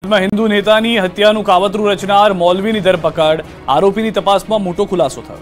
हिंदू नेतानी हत्याનું કાવતરું રચનાર મૌલવીની ધરપકડ, આરોપીની તપાસમાં મોટો ખુલાસો થયો।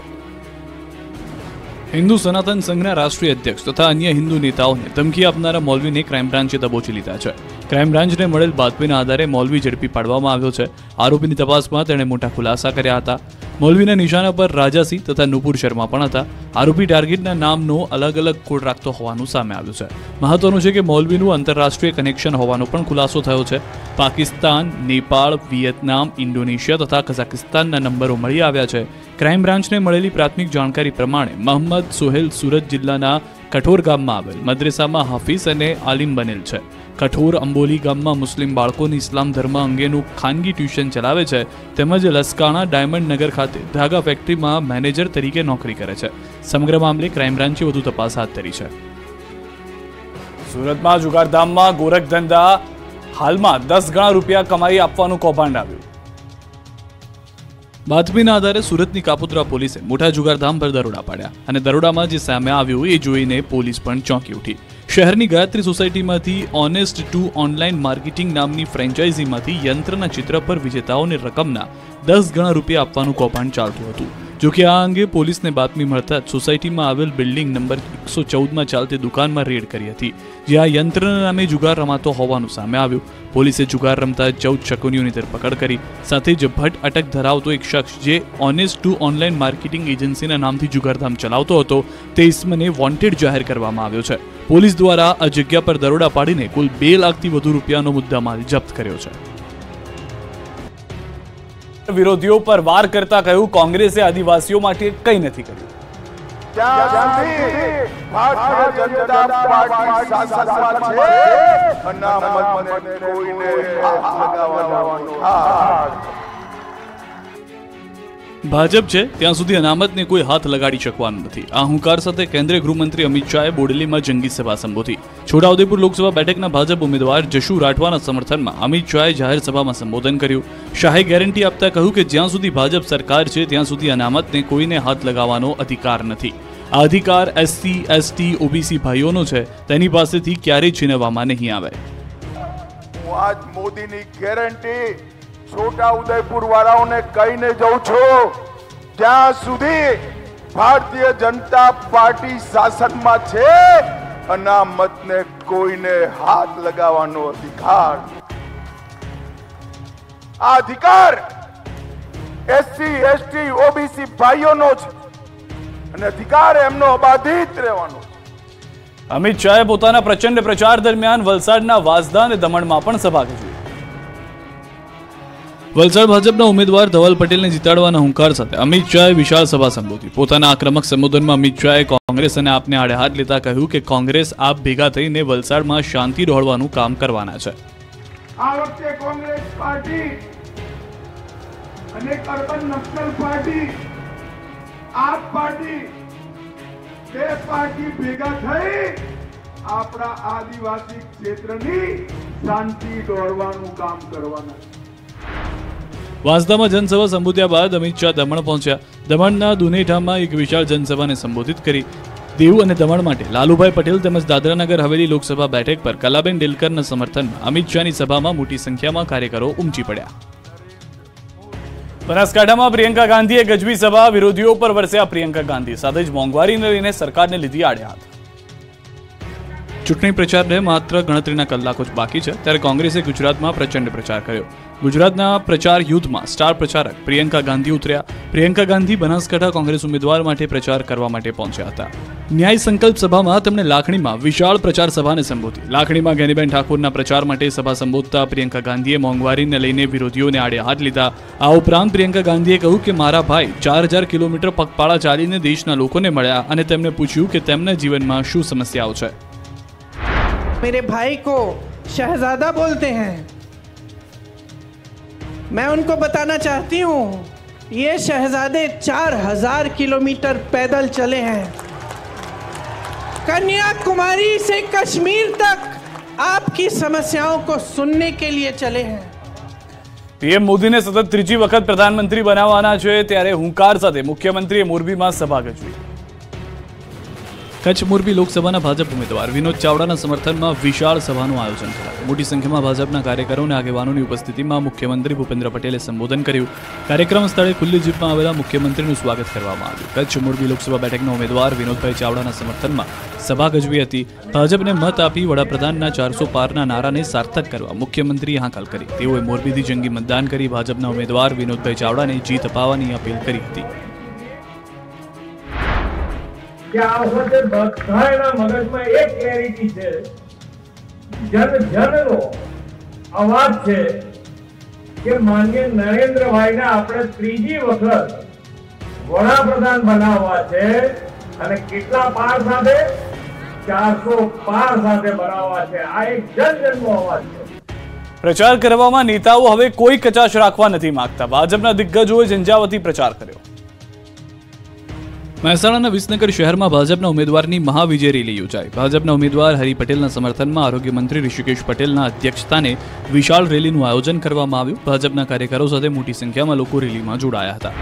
हिंदू सनातन संघના રાષ્ટ્રીય અધ્યક્ષ તથા અન્ય હિન્દુ નેતાઓને ધમકી આપનારા મૌલવીને ક્રાઇમ બ્રાન્ચે દબોચી લીધા છે। ક્રાઇમ બ્રાન્ચને મળેલ બાતમીના આધારે મૌલવી ઝડપી પાડવામાં આવ્યો છે। આરોપીની તપાસમાં તેણે મોટા ખુલાસા કર્યા હતા। મૌલવીના નિશાના પર રાજાસિંહ તથા નુપુર શર્મા પણ હતા। આરોપી ટાર્ગેટના નામનો અલગ અલગ કોડ રાખતો હોવાનું સામે આવ્યું છે। મહત્વનું છે કે મૌલવીનું આંતરરાષ્ટ્રીય કનેક્શન હોવાનો પણ ખુલાસો થયો છે। પાકિસ્તાન, નેપાળ, વિયેતનામ, ઇન્ડોનેશિયા તથા કઝાકિસ્તાનના નંબરો મળી આવ્યા છે। ક્રાઇમ બ્રાન્ચને મળેલી પ્રાથમિક જાણકારી પ્રમાણે મોહમ્મદ સોહેલ સુરત જિલ્લાના કઠોર ગામમાં આવેલ મદ્રેસામાં હાફિઝ અને આલિમ બનેલ છે। કઠોર અંબોલી ગામમાં મુસ્લિમ બાળકોને ઇસ્લામ ધર્મ અંગેનું ખાનગી ટ્યુશન ચલાવે છે તેમજ લસકાણા ડાયમંડ નગર ખાતે ધાગા ફેક્ટરીમાં મેનેજર તરીકે નોકરી કરે છે। સમગ્ર મામલે ક્રાઇમ બ્રાન્ચે વધુ તપાસ હાથ ધરી છે। સુરતમાં જુગારધામમાં ગોરખ ધંધા હાલમાં 10 ગણા રૂપિયા કમાઈ આપવાનું કૌભાંડ આવ્યું। બાતમીના આધારે સુરતની કાપોદ્રા પોલીસે મોટા જુગારધામ પર દરોડા પાડ્યા અને દરોડામાં જે સામે આવ્યું એ જોઈને પોલીસ પણ ચોંકી ઉઠી। શહેરની ગાયત્રી સોસાયટીમાંથી ઓનેસ્ટ ટુ ઓનલાઈન માર્કેટિંગ નામની ફ્રેન્ચાઇઝીમાંથી યંત્રના ચિત્ર પર વિજેતાઓને રકમના 10 ગણા રૂપિયા આપવાનું કૌભાંડ ચાલતું હતું। જોકે આ અંગે પોલીસને બાતમી મળતા જ સોસાયટીમાં આવેલ બિલ્ડિંગ નંબર 114માં ચાલતી દુકાનમાં રેડ કરી હતી, જ્યાં યંત્રના નામે જુગાર રમાતો હોવાનું સામે આવ્યું। પોલીસે જુગાર રમતા 14 શકોનીઓની ધરપકડ કરી। સાથે જ ભટ્ટ અટક ધરાવતો એક શખ્સ જે ઓનેસ્ટ ટુ ઓનલાઈન માર્કેટિંગ એજન્સીના નામથી જુગારધામ ચલાવતો હતો તે ઇસમને વોન્ટેડ જાહેર કરવામાં આવ્યો છે। પોલીસ દ્વારા આ જગ્યા પર દરોડા પાડીને કુલ 2 લાખથી વધુ રૂપિયાનો મુદ્દામાલ જપ્ત કર્યો છે। વિરોધીઓ પર વાર કરતા કહ્યું, કોંગ્રેસે આદિવાસીઓ માટે કંઈ નથી કર્યું। ભાજપ છે ત્યાં સુધી અનામતને કોઈ હાથ લગાડી શકવાનું નથી। આ હુંકાર સાથે કેન્દ્રીય ગૃહમંત્રી અમિત શાહે બોડેલીમાં જંગી સભા સંબોધી। છોટાઉદેપુર લોકસભા બેઠકના ભાજપ ઉમેદવાર જશુ રાઠવાના સમર્થનમાં અમિત શાહે જાહેર સભામાં સંબોધન કર્યું। શાહે ગેરંટી આપતા કહ્યું કે જ્યાં સુધી ભાજપ સરકાર છે ત્યાં સુધી અનામતને કોઈને હાથ લગાવવાનો અધિકાર નથી। આ અધિકાર એસસી, એસટી, ઓબીસી ભાઈઓનો છે, તેની પાસેથી ક્યારેય છીનવવામાં નહીં આવે। આજ મોદીની ગેરંટી छोटा उदयपुर वालों ने कही ने जाऊं छो ત્યાં સુધી ભારતીય જનતા પાર્ટી શાસનમાં છે અનામતને કોઈને હાથ લગાવવાનો અધિકાર આ અધિકાર એસસી, એસટી, ઓબીસી ભાઈઓનો છે અને અધિકાર એમનો અબાધિત રહેવાનો। અમિત શાહે પોતાના પ્રચંડ પ્રચાર દરમિયાન વલસાડના વાંસદા અને દમણમાં પણ સભા કરી। વલસાડ ભાજપના ઉમેદવાર ધવલ પટેલને જીતાડવાના હુંકાર સાથે અમિત શાહે વિશાળ સભા સંબોધી। પોતાના આક્રમક સંબોધનમાં અમિત શાહે કોંગ્રેસ અને આપને આડે હાથ લેતા કહ્યું કે કોંગ્રેસ આપ ભેગા થઈને વલસાડમાં શાંતિ દોહળવાનું કામ કરવાના છે। આ વખતે કોંગ્રેસ પાર્ટી અને અર્બન નક્સલ પાર્ટી આપ પાર્ટી બે પાર્ટી ભેગા થઈ આપણા આદિવાસી ક્ષેત્રની શાંતિ દોહળવાનું કામ કરવાના છે। વાંસદામાં જનસભા સંબોધ્યા બાદ અમિત શાહ દમણ પહોંચ્યા। દમણના દુનેઠામાં એક વિશાળ જનસભાને સંબોધિત કરી। દીવ અને દમણ માટે લાલુભાઈ પટેલ તેમજ દાદરાનગર હવેલી લોકસભા બેઠક પર કલાબેન ડેલકરના સમર્થનમાં અમિત શાહની સભામાં મોટી સંખ્યામાં કાર્યકરો ઉમટી પડ્યા। બનાસકાંઠામાં પ્રિયંકા ગાંધીએ ગજવી સભા, વિરોધીઓ પર વરસ્યા પ્રિયંકા ગાંધી, સાથે જ મોંઘવારીને લઈને સરકારને લીધી આડે હાથ। ચૂંટણી પ્રચારને માત્ર ગણતરીના કલાકો જ બાકી છે ત્યારે કોંગ્રેસે ગુજરાતમાં પ્રચંડ પ્રચાર કર્યો। ગુજરાતના પ્રચાર યુદ્ધમાં સ્ટાર પ્રચારક પ્રિયંકા ગાંધી ઉતર્યા। પ્રિયંકા ગાંધી બનાસકાંઠા કોંગ્રેસ ઉમેદવાર માટે પ્રચાર કરવા માટે પહોંચ્યા હતા। ન્યાય સંકલ્પ સભામાં તેમણે લાખણીમાં વિશાળ પ્રચાર સભાને સંબોધી। લાખણીમાં ગેનીબેન ઠાકોરના પ્રચાર માટે સભા સંબોધતા પ્રિયંકા ગાંધીએ મોંઘવારીને લઈને વિરોધીઓને આડે હાથ લીધા। આ ઉપરાંત પ્રિયંકા ગાંધીએ કહ્યું કે મારા ભાઈ 4000 કિલોમીટર પગપાળા ચાલીને દેશના લોકોને મળ્યા અને તેમને પૂછ્યું કે તેમના જીવનમાં શું સમસ્યાઓ છે। मेरे भाई को शहजादा बोलते हैं। मैं उनको बताना चाहती हूँ ये शहजादे 4000 किलोमीटर पैदल चले हैं। कन्याकुमारी से कश्मीर तक आपकी समस्याओं को सुनने के लिए चले हैं। पीएम मोदी ने सतत त्रीजी वखत प्रधानमंत्री बनावाना छे, त्यारे हुंकार साथे मुख्यमंत्रीए मोरबीमां सभा गजवी। કચ્છ મોરબી લોકસભાના ભાજપ ઉમેદવાર વિનોદ ચાવડાના સમર્થનમાં વિશાળ સભાનું આયોજન કરાયું. મોટી સંખ્યામાં ભાજપના કાર્યકરો અને આગેવાનોની ઉપસ્થિતિમાં મુખ્યમંત્રી ભૂપેન્દ્ર પટેલે સંબોધન કર્યું. કાર્યક્રમ સ્થળે ખુલ્લી જીપમાં આવેલા મુખ્યમંત્રીનું સ્વાગત કરવામાં આવ્યું. કચ્છ મોરબી લોકસભા બેઠકના ઉમેદવાર વિનોદભાઈ ચાવડાના સમર્થનમાં સભા ગજવી હતી. ભાજપને મત આપી વડાપ્રધાનના 400 પારના નારાને સાર્થક કરવા મુખ્યમંત્રીએ હાકલ કરી. તેઓએ મોરબીથી જંગી મતદાન કરી ભાજપના ઉમેદવાર વિનોદભાઈ ચાવડાને જીત અપાવવાની અપીલ કરી હતી. કે આ વખતે બધાના મગજમાં એક ક્લેરિટી છે, જનનો અવાજ છે કે માનનીય નરેન્દ્રભાઈને આપણે ત્રીજી વખત વડાપ્રધાન બનાવવા છે અને કેટલા પાર સાથે 400 પાર સાથે બનાવવા છે. આ એક જનનો અવાજ છે. પ્રચાર કરવામાં નેતાઓ હવે કોઈ કચાશ રાખવા નથી માંગતા. ભાજપના દિગ્ગજોએ ઝંઝાવતી પ્રચાર કર્યો. મહેસાણાના વિસનગર શહેરમાં ભાજપના ઉમેદવારની મહાવિજય રેલી યોજાઈ. ભાજપના ઉમેદવાર હરિ પટેલના સમર્થનમાં આરોગ્ય મંત્રી ઋષિકેશ પટેલના અધ્યક્ષસ્થાને વિશાળ રેલીનું આયોજન કરવામાં આવ્યું. ભાજપના કાર્યકરો સાથે મોટી સંખ્યામાં લોકો રેલીમાં જોડાયા હતા.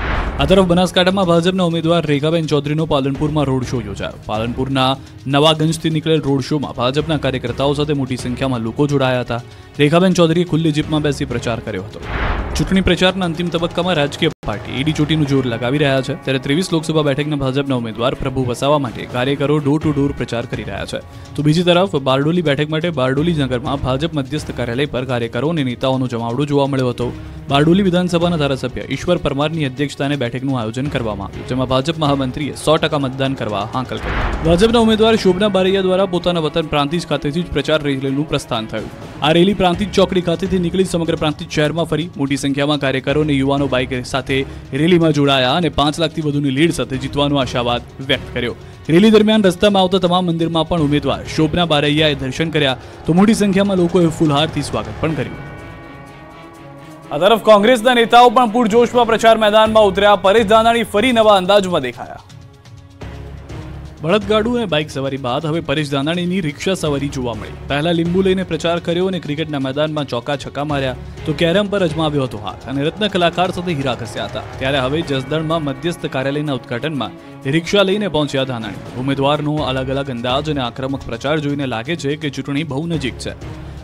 આ તરફ બનાસકાંઠામાં ભાજપના ઉમેદવાર રેખાબેન ચૌધરીનો પાલનપુરમાં રોડ શો યોજાયો. પાલનપુરના નવાગંજથી નીકળેલ રોડ શોમાં ભાજપના કાર્યકર્તાઓ સાથે મોટી સંખ્યામાં લોકો જોડાયા હતા. રેખાબેન ચૌધરીએ ખુલ્લી જીપમાં બેસી પ્રચાર કર્યો હતો. ચૂંટણી પ્રચારના અંતિમ તબક્કામાં રાજકીય પાર્ટી એડી ચોટીનું જોર લગાવી રહ્યા છે. ત્યારે 23 લોકસભા બેઠકના ભાજપના ઉમેદવાર પ્રભુ વસાવા માટે કાર્યકરો ડોર ટુ ડોર પ્રચાર કરી રહ્યા છે. તો બીજી તરફ બારડોલી બેઠક માટે બારડોલી નગરમાં ભાજપ મધ્યસ્થ કાર્યાલય પર કાર્યકરો અને નેતાઓનો જમાવડો જોવા મળ્યો હતો. બારડોલી વિધાનસભાના ધારાસભ્ય ઈશ્વર પરમારની અધ્યક્ષતાને બેઠકનું આયોજન કરવામાં આવ્યું, જેમાં ભાજપ મહામંત્રીએ 100% મતદાન કરવા હાંકલ કરી. ભાજપના ઉમેદવાર શોભના બારૈયા દ્વારા પોતાના વતન પ્રાંતિજ ખાતેથી જ પ્રચાર રેલીનું પ્રસ્થાન થયું. આ રેલી પ્રાંતિજ ચોકડી ખાતેથી નીકળી સમગ્ર પ્રાંતિજ શહેરમાં ફરી. મોટી સંખ્યામાં કાર્યકરો અને યુવાનો બાઇક સાથે રેલીમાં જોડાયા અને 5 લાખથી વધુની લીડ સાથે જીતવાનો આશાવાદ વ્યક્ત કર્યો. રેલી દરમિયાન રસ્તામાં આવતા તમામ મંદિરમાં પણ ઉમેદવાર શોભના બારૈયાએ દર્શન કર્યા. તો મોટી સંખ્યામાં લોકોએ ફૂલહારથી સ્વાગત પણ કર્યું. આ તરફ કોંગ્રેસના નેતાઓ પણ પૂરજોશમાં પ્રચાર મેદાનમાં ઉતર્યા. પરેશ ધાનાણી ફરી નવા અંદાજમાં દેખાયા. બળદગાડું અને બાઇક સવારી બાદ હવે પરેશ ધાનાણીની રિક્ષા સવારી જોવા મળી. પહેલા લીંબુ લઈને પ્રચાર કર્યો અને ક્રિકેટના મેદાનમાં ચોકા છક્કા માર્યા. તો કેરમ પર અજમાવ્યો હતો હાથ અને રત્ન કલાકાર સાથે હીરા ઘસ્યા હતા. ત્યારે હવે જસદણમાં મધ્યસ્થ કાર્યાલયના ઉદઘાટનમાં રિક્ષા લઈને પહોંચ્યા ધાનાણી. ઉમેદવારનો અલગ અલગ અંદાજ અને આક્રમક પ્રચાર જોઈને લાગે છે કે ચૂંટણી બહુ નજીક છે.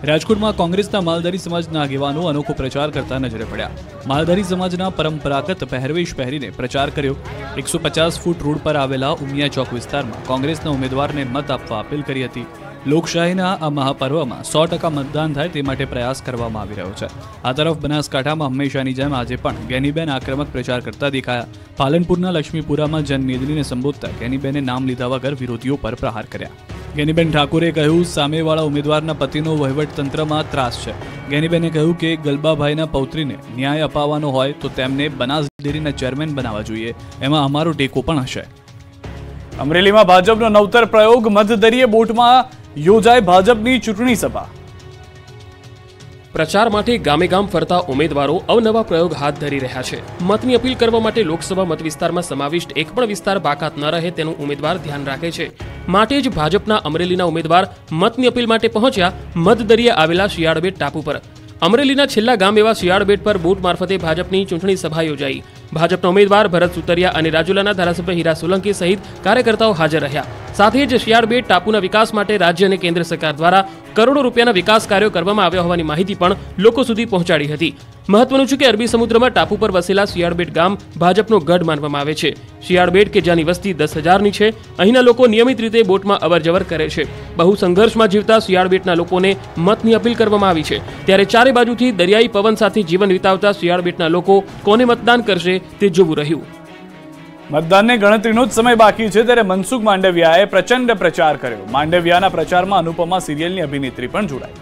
રાજકોટમાં કોંગ્રેસના માલધારી સમાજના આગેવાનો અનોખો પ્રચાર કરતા નજરે પડ્યા. માલધારી સમાજના પરંપરાગત પહેરવેશ પહેરીને પ્રચાર કર્યો. 150 ફૂટ રોડ પર આવેલા ઉમિયા ચોક વિસ્તારમાં કોંગ્રેસના ઉમેદવારને મત આપવા અપીલ કરી હતી. લોકશાહીના આ મહાપર્વમાં 100% મતદાન થાય તે માટે પ્રયાસ કરવામાં આવી રહ્યો છે. આ તરફ બનાસકાંઠામાં હંમેશાની જેમ આજે પણ ગેનીબેન આક્રમક પ્રચાર કરતા દેખાયા. પાલનપુરના લક્ષ્મીપુરામાં જનમેદનીને સંબોધતા ગેનીબેને નામ લીધા વગર વિરોધીઓ પર પ્રહાર કર્યા. ગેનીબેન ઠાકોરે કહ્યું, સામેવાળા ઉમેદવારના પતિનો વહીવટતંત્રમાં ત્રાસ છે. ગેનીબેને કહ્યું કે ગલબાભાઈના પૌત્રીને ન્યાય અપાવવાનો હોય તો તેમને બનાસ ડેરીના ચેરમેન બનાવવા જોઈએ. એમાં અમારો ટેકો પણ હશે. અમરેલીમાં ભાજપનો નવતર પ્રયોગ. મધદરીય બોટમાં યોજાય ભાજપની ચૂંટણી સભા. પ્રચાર માટે ગામે ગામ ફરતા ઉમેદવારો અવનવા પ્રયોગ હાથ ધરી રહ્યા છે. મતની અપીલ કરવા માટે લોકસભા મત વિસ્તારમાં સમાવિષ્ટ એક પણ વિસ્તાર બાકાત ન રહે તેનું ઉમેદવાર ધ્યાન રાખે છે. માટે જ ભાજપના અમરેલીના ઉમેદવાર મતની અપીલ માટે પહોંચ્યા મધદરીએ આવેલા શિયાળબેટ ટાપુ પર. અમરેલીના છેલ્લા ગામ એવા શિયાળબેટ પર બોટ મારફતે ભાજપની ચૂંટણી સભા યોજાઈ. ભાજપના ઉમેદવાર ભરત સુતરિયા અને રાજુલાના ધારાસભ્ય હીરા સોલંકી સહિત કાર્યકર્તાઓ હાજર રહ્યા. સાથે જ શિયાળબેટ ટાપુના વિકાસ માટે રાજ્ય અને કેન્દ્ર સરકાર દ્વારા કરોડો રૂપિયાના વિકાસ કાર્યો કરવામાં આવ્યા હોવાની માહિતી પણ લોકો સુધી પહોંચાડી હતી. મહત્વનું છે કે અરબી સમુદ્રમાં ટાપુ પર વસેલા શિયાળબેટ ગામ ભાજપનો ગઢ માનવામાં આવે છે. શિયાળબેટ કે જ્યાંની વસ્તી 10,000ની છે, અહીંના લોકો નિયમિત રીતે બોટમાં અવરજવર કરે છે. બહુ સંઘર્ષમાં જીવતા શિયાળબેટના લોકોને મતની અપીલ કરવામાં આવી છે. ત્યારે ચારે બાજુથી દરિયાઈ પવન સાથે જીવન વિતાવતા શિયાળબેટના લોકો કોને મતદાન કરશે તે જોવું રહ્યું. મતદાનને ગણતરીનો જ સમય બાકી છે ત્યારે મનસુખ માંડવિયાએ પ્રચંડ પ્રચાર કર્યો. માંડવિયાના પ્રચારમાં અનુપમા સિરિયલની અભિનેત્રી પણ જોડાઈ.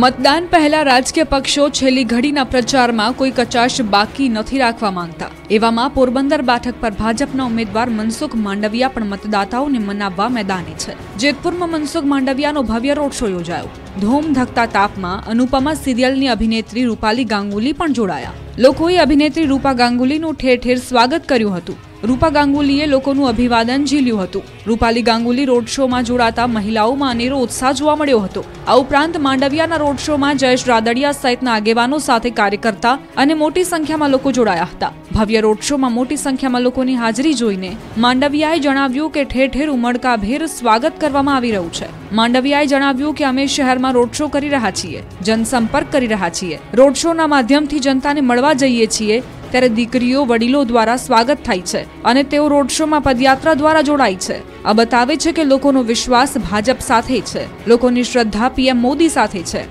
મતદાન પહેલા રાજકીય પક્ષો છેલ્લી ઘડીના પ્રચારમાં કોઈ કચાશ બાકી નથી રાખવા માંગતા. એવામાં પોરબંદર બેઠક પર ભાજપના ઉમેદવાર મનસુખ માંડવિયા પણ મતદાતાઓને મનાવવા મેદાને છે. જેતપુરમાં મનસુખ માંડવિયાનો ભવ્ય રોડ શો યોજાયો. ધૂમ ધકતા તાપમાં અનુપમા સિરિયલની અભિનેત્રી રૂપાલી ગાંગુલી પણ જોડાયા. લોકોએ અભિનેત્રી રૂપા ગાંગુલીનું ઠેર ઠેર સ્વાગત કર્યું હતું. રૂપા ગાંગુલીએ લોકોનું અભિવાદન ઝીલ્યું હતું. રૂપાલી ગાંગુલી રોડ શોમાં જોડાતા મહિલાઓમાં અનેરો ઉત્સાહ જોવા મળ્યો હતો. આ ઉપરાંત માંડવિયાના રોડ શોમાં જયેશ રાદડિયા સહિતના આગેવાનો સાથે કાર્યકર્તા અને મોટી સંખ્યામાં લોકો જોડાયા હતા. ભવ્ય રોડ શોમાં મોટી સંખ્યામાં લોકોની હાજરી જોઈને માંડવિયાએ જણાવ્યું કે ઠેર ઠેર ઉમળકાભેર સ્વાગત કરવામાં આવી રહ્યું છે. માંડવિયાએ જણાવ્યું કે અમે શહેરમાં રોડ શો કરી રહ્યા છીએ, જનસંપર્ક કરી રહ્યા છીએ, રોડ શોના માધ્યમથી જનતાને મળવા જઈએ છીએ. ત્યારે દીકરીઓ વડીલો દ્વારા સ્વાગત થાય છે અને તેઓ રોડ શોમાં પદયાત્રા દ્વારા જોડાય છે. આ બતાવે છે કે લોકોનો વિશ્વાસ ભાજપ સાથે છે, લોકોની શ્રદ્ધા પીએમ મોદી સાથે છે.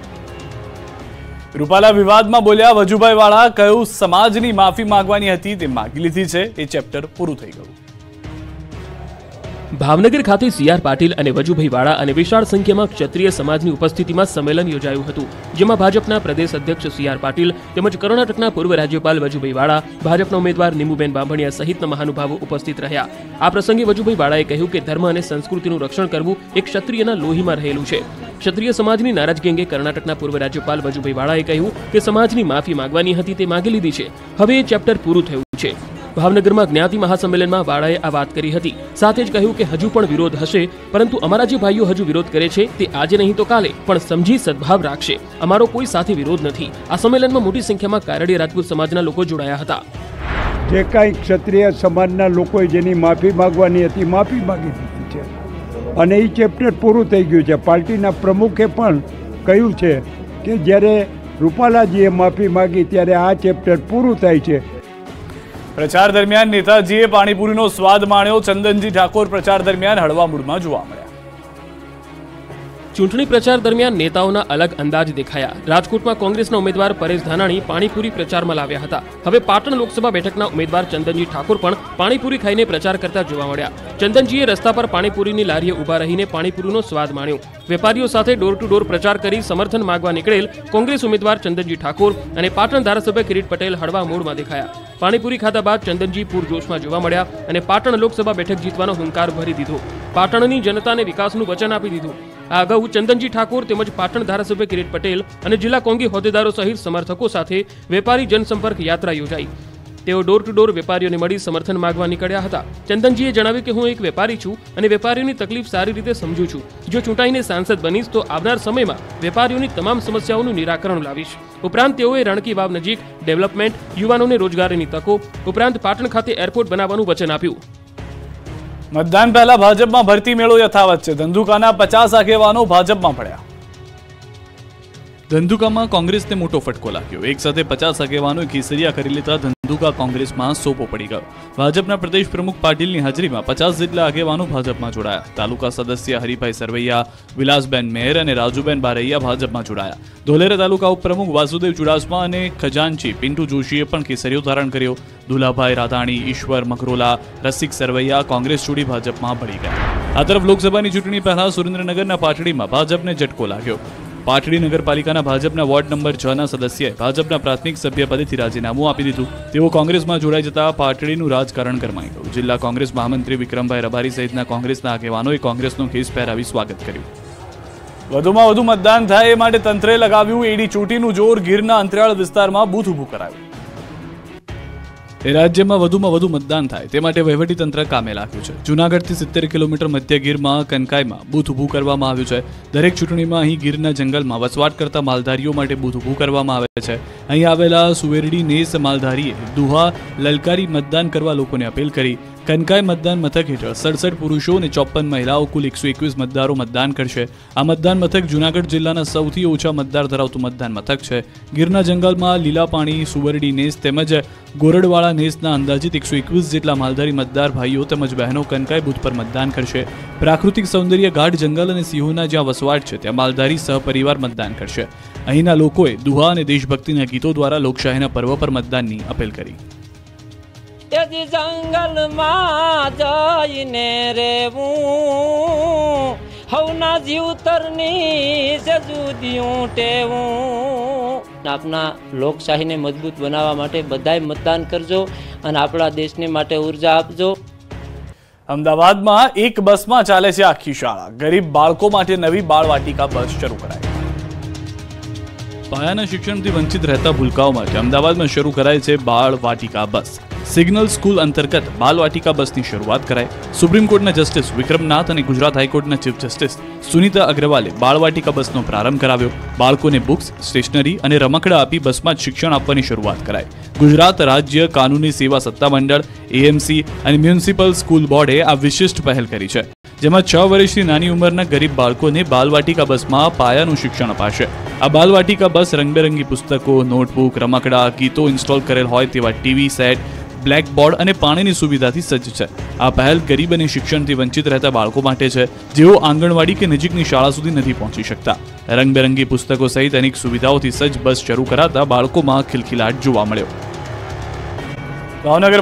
રૂપાલા વિવાદમાં બોલ્યા વજુભાઈ વાળા, કહ્યું સમાજની માફી માંગવાની હતી તે માંગી લીધી છે, એ ચેપ્ટર પૂરું થઈ ગયું. ભાવનગર ખાતે સીઆર પાટીલ અને વજુભાઈ વાળા અને વિશાળ સંખ્યામાં ક્ષત્રિય સમાજની ઉપસ્થિતિમાં સંમેલન યોજાયું હતું, જેમાં ભાજપના પ્રદેશ અધ્યક્ષ સીઆર પાટીલ તેમજ કર્ણાટકના પૂર્વ રાજ્યપાલ વજુભાઈ વાળા, ભાજપના ઉમેદવાર નીમુબેન બાંભણિયા સહિતના મહાનુભાવો ઉપસ્થિત રહ્યા. આ પ્રસંગે વજુભાઈ વાળાએ કહ્યું કે ધર્મ અને સંસ્કૃતિનું રક્ષણ કરવું એક ક્ષત્રિયના લોહીમાં રહેલું છે. ક્ષત્રિય સમાજની નારાજગી અંગે કર્ણાટકના પૂર્વ રાજ્યપાલ વજુભાઈ વાળાએ કહ્યું કે સમાજની માફી માંગવાની હતી તે માંગી લીધી છે, હવે એ ચેપ્ટર પૂરું થયું છે. ભાવનગરમાં જ્ઞાતિ મહાસંમેલનમાં વાળાએ આ વાત કરી હતી. સાથે જ કહ્યું કે હજુ પણ વિરોધ હશે, પરંતુ અમારા જે ભાઈઓ હજુ વિરોધ કરે છે તે આજે નહીં તો કાલે પણ સમજી સદભાવ રાખશે. અમારો કોઈ સાથે વિરોધ નથી. આ સંમેલનમાં મોટી સંખ્યામાં કારડીયા રાજપૂત સમાજના લોકો જોડાયા હતા. જે કાંઈ ક્ષત્રિય સમાજના લોકોએ જેની માફી માંગવાની હતી માફી માંગી દીધી છે અને એ ચેપ્ટર પૂરું થઈ ગયું છે. પાર્ટીના પ્રમુખે પણ કહ્યું છે કે જ્યારે રૂપાલાજીએ માફી માંગી ત્યારે આ ચેપ્ટર પૂરું થાય છે. પ્રચાર દરમિયાન નેતાજીએ પાણીપુરીનો સ્વાદ માણ્યો. ચંદનજી ઠાકોર પ્રચાર દરમિયાન હળવા મૂડમાં જોવા મળ્યા. ચૂંટણી પ્રચાર દરમિયાન નેતાઓના અલગ અંદાજ દેખાયા. રાજકોટમાં કોંગ્રેસના ઉમેદવાર પરેશ ધાનાણી પાણીપુરી પ્રચારમાં લાવ્યા હતા. હવે પાટણ લોકસભા બેઠકના ઉમેદવાર ચંદનજી ઠાકોર પણ પાણીપુરી ખાઈને પ્રચાર કરતા જોવા મળ્યા. ચંદનજીએ રસ્તા પર પાણીપુરીની લારીએ ઉભા રહીને પાણીપુરીનો સ્વાદ માણ્યો. વેપારીઓ સાથે ડોર ટુ ડોર પ્રચાર કરી સમર્થન માંગવા નીકળેલ કોંગ્રેસ ઉમેદવાર ચંદનજી ઠાકોર અને પાટણ ધારાસભ્ય કિરીટ પટેલ હળવા મૂડમાં દેખાયા. પાણીપુરી ખાધા બાદ ચંદનજી પૂરજોશમાં જોવા મળ્યા અને પાટણ લોકસભા બેઠક જીતવાનો હુંકાર ભરી દીધો. પાટણની જનતાને વિકાસનું વચન આપી દીધું. આ અગાઉ ચંદનજી ઠાકોર તેમજ પાટણ ધારાસભ્ય કિરીટ પટેલ અને જિલ્લા કોંગ્રેસ હોદ્દેદારો સહિત સમર્થકો સાથે વેપારી જનસંપર્ક યાત્રા યોજાઈ. તેઓ ડોર ટુ ડોર વેપારીઓને મળી સમર્થન માંગવા નીકળ્યા હતા. ચંદનજીએ જણાવ્યું કે હું એક વેપારી છું અને વેપારીઓની તકલીફ સારી રીતે સમજું છું. જો ચૂંટાઈને સાંસદ બનીશ તો આવનાર સમયમાં વેપારીઓની તમામ સમસ્યાઓનું નિરાકરણ લાવીશ. ઉપરાંત તેઓએ રણકી વાવ નજીક ડેવલપમેન્ટ, યુવાનોને રોજગારીની તકો ઉપરાંત પાટણ ખાતે એરપોર્ટ બનાવવાનું વચન આપ્યું. મતદાન પહેલા ભાજપમાં ભરતી મેળો યથાવત છે. ધંધુકાના 50 આગેવાનો ભાજપમાં પડ્યા. ધંધુકામાં કોંગ્રેસને મોટો ફટકો લાગ્યો. એક સાથે 50 આગેવાનોએ કેસરિયા કરી લેતા ધંધુકા કોંગ્રેસમાં સોપો પડી ગયો. ભાજપના પ્રદેશ પ્રમુખ પાટીલની હાજરીમાં 50 જેટલા આગેવાનો ભાજપમાં જોડાયા. તાલુકા સદસ્ય હરિભાઈ સરવૈયા, વિલાસબેન મેર અને રાજુબેન બારૈયા ભાજપમાં જોડાયા. ધોલેરા તાલુકા ઉપપ્રમુખ વાસુદેવ ચુડાસમા અને ખજાનચી પિન્ટુ જોશીએ પણ કેસરીયો ધારણ કર્યો. દુલાભાઈ રાધાણી, ઈશ્વર મકરોલા, રસિક સરવૈયા કોંગ્રેસ છોડી ભાજપમાં ભળી ગયા. આ તરફ લોકસભાની ચૂંટણી પહેલા સુરેન્દ્રનગરના પાટડીમાં ભાજપને ઝટકો લાગ્યો. પાટડી નગરપાલિકાના ભાજપના વોર્ડ નંબર 6ના સદસ્યએ ભાજપના પ્રાથમિક સભ્યપદેથી રાજીનામું આપી દીધું. તેઓ કોંગ્રેસમાં જોડાઈ જતા પાટડીનું રાજકારણ ગરમાઈ ગયું. જિલ્લા કોંગ્રેસ મહામંત્રી વિક્રમભાઈ રબારી સહિતના કોંગ્રેસના આગેવાનોએ કોંગ્રેસનો ખેસ પહેરાવી સ્વાગત કર્યું. વધુમાં વધુ મતદાન થાય એ માટે તંત્રે લગાવ્યું એડી ચોટીનું જોર. ગીરના અંતરિયાળ વિસ્તારમાં બૂથ ઊભું કરાયું. રાજ્યમાં વધુમાં વધુ મતદાન થાય તે માટે વહીવટીતંત્ર કામે લાગ્યું છે. જૂનાગઢથી 70 કિલોમીટર મધ્ય ગીરમાં કનકાઈમાં બૂથ ઊભું કરવામાં આવ્યું છે. દરેક ચૂંટણીમાં અહીં ગીરના જંગલમાં વસવાટ કરતા માલધારીઓ માટે બૂથ ઊભું કરવામાં આવે છે. અહીં આવેલા સુવેરડી નેસ માલધારીએ દુહા લલકારી મતદાન કરવા લોકોને અપીલ કરી. કનકાઈ મતદાન મથક હેઠળ 67 પુરુષો અને 54 મહિલાઓ કુલ 121 મતદારો મતદાન કરશે. આ મતદાન મથક જૂનાગઢ જિલ્લાના સૌથી ઓછા મતદાર ધરાવતું મતદાન મથક છે. ગીરના જંગલમાં લીલા પાણી, સુવરડી નેસ તેમજ ગોરડવાળા નેસના અંદાજિત 121 જેટલા માલધારી મતદાર ભાઈઓ તેમજ બહેનો કનકાઈ બૂથ પર મતદાન કરશે. પ્રાકૃતિક સૌંદર્ય ગાઢ જંગલ અને સિંહોના જ્યાં વસવાટ છે ત્યાં માલધારી સહપરિવાર મતદાન કરશે. અહીંના લોકોએ દુહા અને દેશભક્તિના ગીતો દ્વારા લોકશાહીના પર્વ પર મતદાનની અપીલ કરી. તેજી જંગલમાં જઈને રેવું, હવના જીવતરની છે જુદિયું ટેવું. આપના લોકશાહીને મજબૂત બનાવવા માટે બધાય મતદાન કરજો અને આપણા દેશને માટે ઉર્જા આપજો. અમદાવાદમાં એક બસમાં ચાલે છે આખી શાળા. ગરીબ બાળકો માટે નવી બાળવાટિકા બસ શરૂ કરાઈ. પાયાના શિક્ષણથી વંચિત રહેતા ભૂલકાઓ માટે અમદાવાદમાં શરૂ કરાય છે બાળવાટિકા બસ. સિગ્નલ સ્કૂલ અંતર્ગત બાલવાટિકા બસની શરૂઆત કરાઈ. સુપ્રીમ કોર્ટના જસ્ટિસ વિક્રમનાથ અને ગુજરાત હાઈકોર્ટના ચીફ જસ્ટિસ સુનીતા અગ્રવાલે બાળવાટિકા બસનો પ્રારંભ કરાવ્યો. બાળકોને બુક્સ, સ્ટેશનરી અને રમકડા આપી બસમાં જ શિક્ષણ આપવાની શરૂઆત કરાઈ. ગુજરાત રાજ્ય કાનૂની સેવા સત્તામંડળ, એએમસી અને મ્યુનિસિપલ સ્કૂલ બોર્ડે આ વિશિષ્ટ પહેલ કરી છે, જેમાં 6 વર્ષથી નાની ઉંમરના ગરીબ બાળકોને બાલવાટિકા બસમાં પાયાનું શિક્ષણ અપાશે. આ બાલવાટિકા બસ રંગબેરંગી પુસ્તકો, નોટબુક, રમકડા, ગીતો ઇન્સ્ટોલ કરેલ હોય તેવા ટીવી સેટ, બ્લેકબોર્ડ અને પાણીની સુવિધાથી સજ્જ છે. આ પહેલ ગરીબ અને શિક્ષણથી વંચિત રહેતા બાળકો માટે છે, જેઓ આંગણવાડી કે નજીકની શાળા સુધી નથી પહોંચી શકતા. રંગબેરંગી પુસ્તકો સહિત અનેક સુવિધાઓથી સજ્જ બસ શરૂ કરાતા બાળકોમાં ખિલખિલાટ જોવા મળ્યો. ભાવનગર